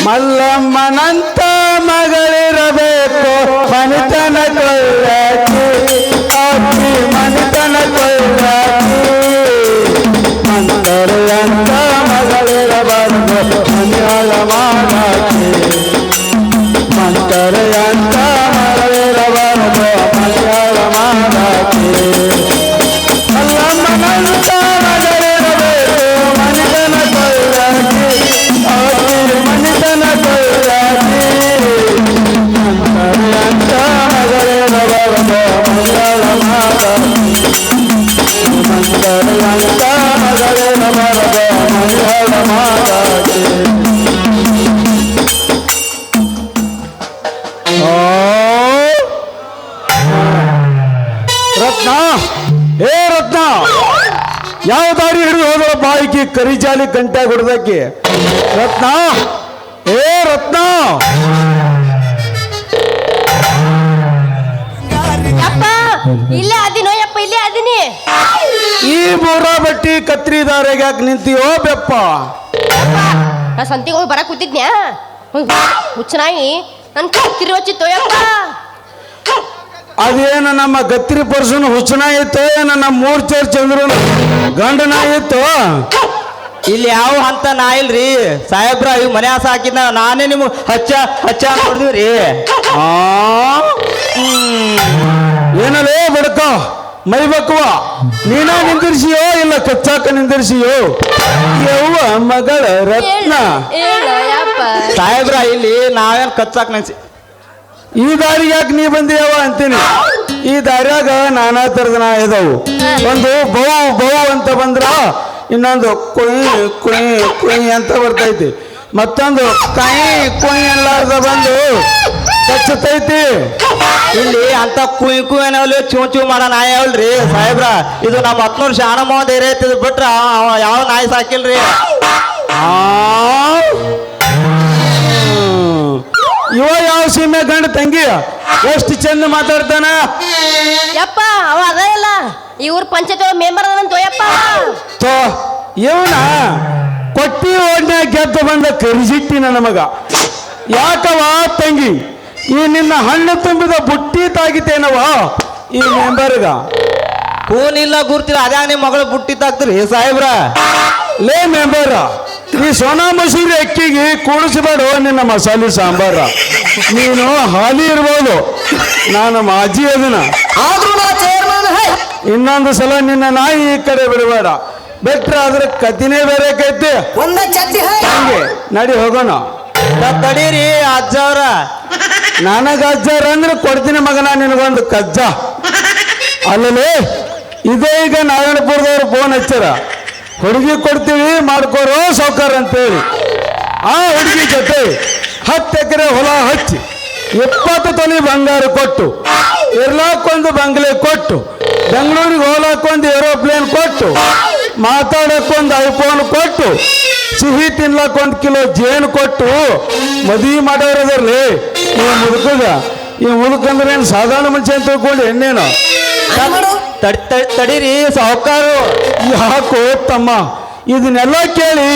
ಮಲ್ಲಮ್ಮನಂತ ಮಗಳಿರಬೇಕು ಮನಿತನ ಕೊಳ್ಳಾಕಿ ಆಕಿ ಮನಿತನ ಕೊಳ್ಳಾಕಿ ಮಂತರೆಯಂತ ಮಗಳಿರಬಾರದು ಮನ್ಯಾಳ ಮಾಡಾಕಿ ಮಂತರೆಯಂತ ಮಗಳಿರಬಾರದು ಮನ್ಯಾಳ ಮಾಡಾಕಿ ಮಲ್ಲಮ್ಮನಂತ ಮಗಳಿರಬೇಕು ಮನಿತನ ಕೊಳ್ಳಾಕಿ ಆಕಿ ಮನಿತನ ಕೊಳ್ಳಾಕಿ ಮಂತರೆಯಂತ ಮಗಳಿರಬಾರದು ಮನ್ಯಾಳ ಮಾಡಾಕಿ ಮಂತರೆಯಂತ ಮಗಳಿರಬಾರದು ಮನ್ಯಾಳ ಮಾಡಾಕಿ ರತ್ನ ಏ ರತ್ನ ಯಾವ ದಾರಿ ಹಿಡಿದು ಹೋದಳ ಬಾಯಿಗೆ ಕರಿಜಾಲಿ ಗಂಟೆ ಹೊಡೆದಕ್ಕೆ ರತ್ನ ಏ ರತ್ನ ಯಪ್ಪ ಇಲ್ಲೇ ಅದಿನೋ ಯಪ್ಪ ಇಲ್ಲೇ ಅದಿನಿ ಈ ಬೋರ ಬಟ್ಟಿ ಕತ್ರಿ ದಾರಿಗೆ ಯಾಕೆ ನಿಂತೀಯೋ ಬೆಪ್ಪ ನಾ ಸಂತಿಗೆ ಹೋಗಿ ಬರಕ್ ಕೂತಿದ್ನ್ಯಾ ಹುಚ್ಚನಾಗಿ ನನ್ ಕತ್ತಿರಿ ಹೊಚ್ಚಿತ್ತು ಯಪ್ಪ ಅದೇನು ನಮ್ಮ ಗತ್ರಿ ಪರ್ಸನ್ ಹುಚ್ಚನ ಇತ್ತು ಏನ ನಮ್ಮ ಮೂರ್ಚರ್ ಚಂದ್ರನ ಗಂಡನ ಇತ್ತು ಇಲ್ಲಿ ಯಾವ ಹಂತ ನಾ ಇಲ್ರಿ ಸಾಹೇಬ್ರ ಇವ್ ಮನೆ ಹಾಸ ಹಾಕಿದ್ನ ನಾನೇ ನಿಮ್ಗೆ ಹಚ್ಚ ನೋಡಿದ್ರಿ ಆ ಏನಲ್ಲೇ ಬಡ್ಕ ಮೈ ಬಕ್ಕುವ ನೀನ ನಿಂದಿರ್ಸಿಯೋ ಇಲ್ಲ ಕಚ್ಚಾಕ ನಿಂದಿರ್ಸಿಯೋ ಯವ್ವ ಮಗಳ ರತ್ನ ಹೇಳ ಯಪ್ಪ ಸಾಹೇಬ್ರ ಇಲ್ಲಿ ನಾವೇನ್ ಕಚ್ಚಾಕ್ ನೆನ್ಸಿ ಈ ದಾರಿಗೆ ಯಾಕೆ ನೀ ಬಂದಿಯವ ಅಂತೀನಿ ಈ ದಾರ್ಯಾಗ ನಾನಾ ತರದ ನಾ ಇದಾವು ಒಂದು ಬೌ ಅಂತ ಬಂದ್ರ ಇನ್ನೊಂದು ಕುಯ್ ಕುಯ್ ಕುಯ್ ಅಂತ ಬರ್ತೈತಿ ಮತ್ತೊಂದು ಕುಯ್ ಅಲ್ಲಾರ್ದ ಬಂದು ಕಚ್ಚತೈತಿ ಇಲ್ಲಿ ಅಂತ ಕುಯ್ ಏನವಲ್ಲಿ ಚೂ ಮಾಡೋ ನಾಯಿ ಅವಲ್ರಿ ಸಾಹೇಬ್ರ ಇದು ನಮ್ಮ 10 ವರ್ಷ ಹಣಮೋದ ಏರೈತಿ ಬಿಟ್ರ ಯಾವ ನಾಯಿ ಸಾಕಿಲ್ರಿ ಇವ ಯಾವ ಸೀಮೆ ಗಂಡ ತಂಗಿ ಎಷ್ಟು ಚಂದ ಮಾತಾಡ್ತಾನ ಯಪ್ಪ ಅವ ಅದ ಇಲ್ಲ ಇವ್ರ ಪಂಚಾಯತ್ ಮೆಂಬರ್ ಅದಂತ ಯಪ್ಪ ತೋ ಇವನ ಕೊಟ್ಟಿ ಓಡ್ನ್ಯಾಗ ಗೆದ್ದು ಬಂದ ಕರಿಸಿಟ್ಟಿ ನನ್ನ ಮಗ ಯಾಕವ ತಂಗಿ ಈ ನಿನ್ನ ಹಣ್ಣು ತುಂಬಿದ ಬುಟ್ಟಿ ತಾಗಿತೇನವ ಈ ಮೆಂಬರ್ಗ ಕೂನಿಲ್ಲ ಗುರ್ತಿಲ್ಲ ಅದ್ಯಾಗ ನಿಮ್ಮ ಮಗಳು ಬುಟ್ಟಿ ತಾಕ್ತಿರಿ ಸಾಹೇಬ್ರ ಲೇ ಮೆಂಬರ ಈ ಸೋನಾ ಮಸೂರಿ ಅಕ್ಕಿಗೆ ಕೂಡಿಸಬೇಡ ನಿನ್ನ ಮಸಾಲೆ ಸಾಂಬಾರ ನೀನು ಹಾಲಿ ಇರ್ಬೋದು ನಾನು ಮಾಜಿ ಅದನ್ನ ಇನ್ನೊಂದು ಸಲ ನಿನ್ನ ನಾಯಿ ಈ ಕಡೆ ಬಿಡಬೇಡ ಬೆಟ್ರ ಅದ್ರ ಕತ್ತಿನೇ ಬೇರೆ ಕೈತಿ ಹಂಗೆ ನಡಿ ಹೋಗೋಣ ತಡೀರಿ ಅಜ್ಜವ್ರ ನನಗ ಅಜ್ಜಾರ ಅಂದ್ರೆ ಕೊಡ್ತೀನಿ ಮಗನ ನಿನಗೊಂದು ಕಜ್ಜ ಅಲ್ಲಲೇ ಇದೇ ಈಗ ನಾರಾಯಣಪುರದವ್ರು ಫೋನ್ ಹಚ್ಚಾರ ಹುಡುಗಿ ಕೊಡ್ತೀವಿ ಮಾಡ್ಕೋರೋ ಸೌಕರ್ ಅಂತೇಳಿ ಆ ಹುಡುಗಿ ಜೊತೆ 10 ಎಕರೆ ಹೊಲ ಹಚ್ಚಿ 20 ತೊಲಿ ಬಂಗಾರ ಕೊಟ್ಟು ಇರ್ಲಾಕೊಂದು ಬಂಗ್ಲೆ ಕೊಟ್ಟು ಬೆಂಗಳೂರಿಗೆ ಹೋಲಾಕೊಂದು ಏರೋಪ್ಲೇನ್ ಕೊಟ್ಟು ಮಾತಾಡಕ್ಕೊಂದು ಐಫೋನ್ ಕೊಟ್ಟು ಸಿಹಿ ತಿನ್ಲಕ್ಕೊಂದು ಕಿಲೋ ಜೇನು ಕೊಟ್ಟು ಮದುವೆ ಮಾಡೋರದ್ರಲ್ಲಿ ಈ ಮುದುಕಂದ್ರೆ ಏನು ಸಾಧಾರಣ ಮನುಷ್ಯ ಅಂತ ತಿಳ್ಕೊಂಡು ಎಣ್ಣೇನು ತಡೀರಿ ಸಾವುಕಾರು ಯಾಕೋ ತಮ್ಮ ಇದನ್ನೆಲ್ಲ ಕೇಳಿ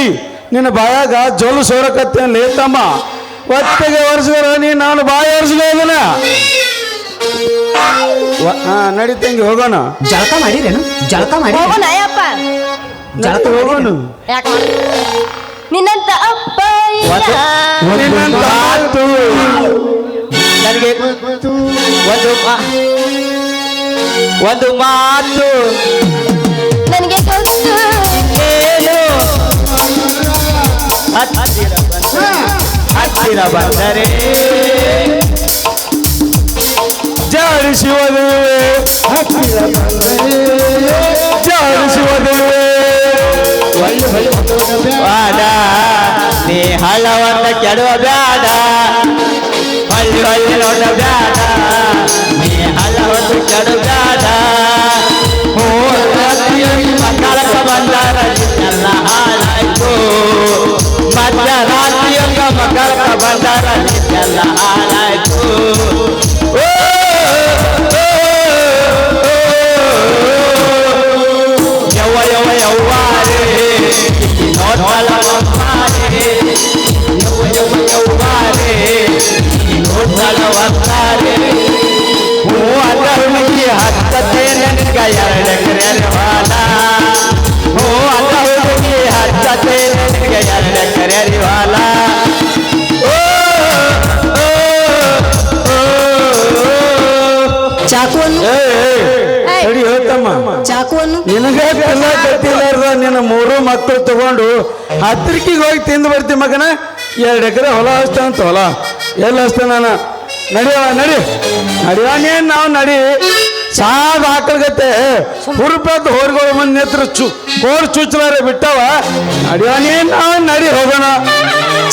ನಿನ್ನ ಬಾಯಾಗ ಜೋಲು ಸೋರಕತ್ತೇನೆ ತಮ್ಮ ಒತ್ತಿಗೆ ಒರೆಸಿದ್ರ ನೀನು ನಾನು ಬಾಯಿ ಒರೆಸ್ಬೋದನ ನಡೀತಂಗಿ ಹೋಗೋಣ ಜಳಕ ಮಾಡಿರೇನು ಜಳಕ ಮಾಡಿ ಹೋಗೋಣ ಯಪ್ಪ ಜಳಕ ಹೋಗೋಣ ಯಾಕ ನಿನ್ನಂತ ಅಪ್ಪ ಇಲ್ಲ ನಿನ್ನಂತ ಮಾತು ನನಗೆ ಒಂದು ಮಾತು ನನಗೆ ಗೊತ್ತು ಏನು ಹತ್ತಿರ ಬಂದರೆ ಜಾರಿಸುವುದುವೆ ಜಾರಿಸುವುದುವೆ ವಾಡ ನೀ ಹಳ್ಳವನ್ನ ಕೆಡುವ ಬ್ಯಾಡ ಹಳ್ಳಿ ನೋಡ ಬ್ಯಾಡ ನೀ ಹಳ್ಳವನ್ನು ಕೆಡು ಬ್ಯಾಡ ಮಕ್ಕಳಕ್ಕ ಬಂದಾರ ಎಲ್ಲ ಹಾಳಾಯ್ತು ಮಧ್ಯರಾತ್ರಿಯೊಂದ ಮಕ್ಕಳಕ್ಕ ಬಂದಾರ ಎಲ್ಲ ಹಾಳಾಯ್ತು ಯವ್ವ ಒತ್ತಾರೆ ಹೂ ಅಲ್ಲ ಹುಡುಗಿ ಹಚ್ಚತೆ ನನಗ 2 ಎಕರೆ ಹೊಲ ಹೂ ಅಲ್ಲ ಹುಡುಗಿ ಹಚ್ಚತೆ ನನಗ 2 ಎಕರೆ ಹೊಲ ಚಾಕುವನ್ನು ಸರಿ ಹೇಳ್ತಮ್ಮ ಚಾಕುವನ್ನು ನಿನಗ ಎಲ್ಲ ಗೊತ್ತಿಲ್ಲಾರ್ದ ನಿನ್ನ 3 ಮಕ್ಕಳು ತಗೊಂಡು ಹತ್ತಿರಕಿಗೆ ಹೋಗಿ ತಿಂದು ಬರ್ತಿ ಮಗನ 2 ಎಕರೆ ಹೊಲ ಹಚ್ತಾನಂತ ಹೊಲ ಎಲ್ಲಿ ಹಚ್ತಾನ ನಾನು ನಡಿಯೋನೇನು ನಾವು ನಡಿ ಸಾದ ಆಕಳ್ಗತ್ತೆ ಹುರುಪದ್ದು ಹೋರ್ಗಳು ಮಂದಿ ನೇತ್ರ ಕೋರ್ ಚುಚ್ಚಲಾರೆ ಬಿಟ್ಟವ ನಡಿಯೋನೇನು ನಾವು ನಡಿ ಹೋಗೋಣ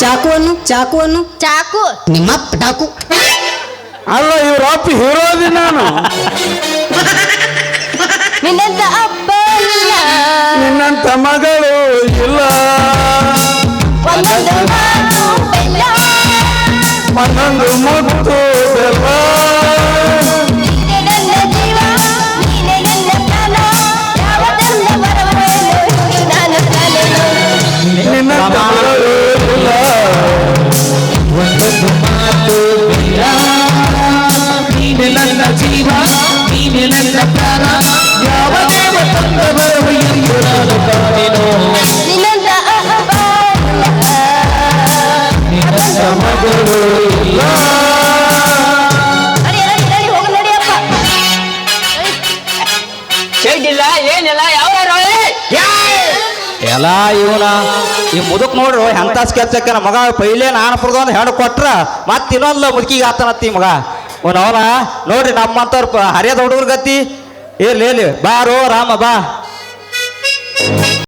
ಚಾಕುವನ್ನು ಚಾಕುವನ್ನು ಚಾಕು ನಿಮ್ಮ ಪಟಾಕು ಅಲ್ಲ ಇವ್ರ ಅಪ್ಪ ಹೀರೋದಿ ನಾನು ನಿನ್ನಂತ ಅಪ್ಪ ಇಲ್ಲ ನಿನ್ನಂತ ಮಗಳು ಇಲ್ಲ ಒಂದೊಂದು ಮಾತು ಬೆಲ್ಲ ಮನೊಂದು ಮುತ್ತು ಬೆಲ್ಲ ನೀನೆ ನನ್ನ ಜೀವ ನೀನೆ ನನ್ನ ಪ್ರಾಣ ಯಾವದೆಲ್ಲ ಬರವರೇನು ನಾನು ತಾನೇನು ನಿನ್ನಂತ ಮಗಳು ಇಲ್ಲ ಒಂದೊಂದು ಮಾತು ಬೆಲ್ಲ ನೀನೆ ನನ್ನ ಜೀವ ನೀನೆ ನನ್ನ ಪ್ರಾಣ ಯಾವ ದೇವ ತಂದ ಬರವು ಎಂದು ನಾನು ಕಾಣೆನು ನಿನ್ನಂತ ಅಪ್ಪ ನಿನ್ನ ಮಗಳು ಇಲ್ಲ ನಡಿ ನಡಿ ನಡಿ ಹೋಗು ನಡಿಯಪ್ಪ ಚೈಡಿಲ್ಲ ಏನಿಲ್ಲ ಯಾವ ಎಲ್ಲ ಇವನ ಈ ಮುದುಕ್ ನೋಡ್ರು ಎಂತ ಸ್ಕೆಚ್ ಮಗ ಪೈಲೆ ನಾನು ಪಡ್ದೊಂದು ಹೆಣ್ಣು ಕೊಟ್ರ ಮತ್ತೆ ಇನ್ನೊಂದು ಮುದುಕಿಗೆ ಆತನತ್ತಿ ಮಗ ಅವನ ನೋಡ್ರಿ ನಮ್ಮಂತವ್ರು ಹರಿಯದ ಹುಡುಗರ ಗತಿ ಇರ್ಲಿ ಬಾರೋ ರಾಮ ಬಾ